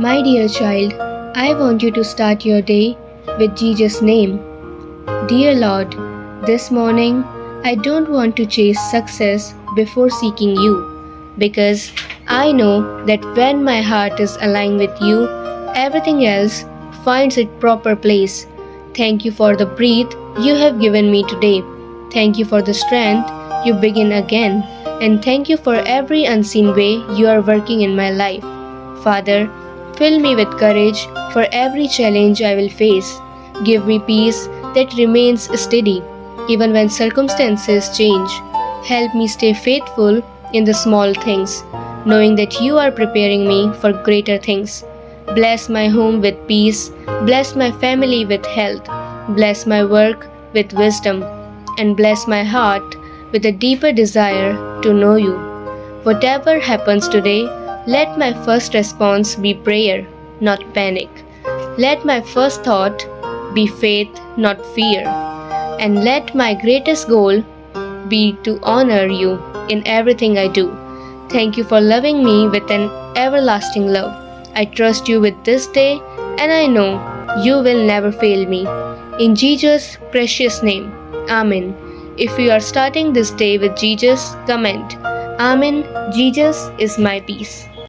My dear child, I want you to start your day with Jesus' name. Dear Lord, this morning I don't want to chase success before seeking you because I know that when my heart is aligned with you, everything else finds its proper place. Thank you for the breath you have given me today. Thank you for the strength you begin again. And thank you for every unseen way you are working in my life. Father, fill me with courage for every challenge I will face. Give me peace that remains steady even when circumstances change. Help me stay faithful in the small things, knowing that you are preparing me for greater things. Bless my home with peace, bless my family with health, bless my work with wisdom, and bless my heart with a deeper desire to know you. Whatever happens today, let my first response be prayer, not panic. Let my first thought be faith, not fear. And let my greatest goal be to honor you in everything I do. Thank you for loving me with an everlasting love. I trust you with this day, and I know you will never fail me. In Jesus' precious name, Amen. If you are starting this day with Jesus, comment, Amen. Jesus is my peace.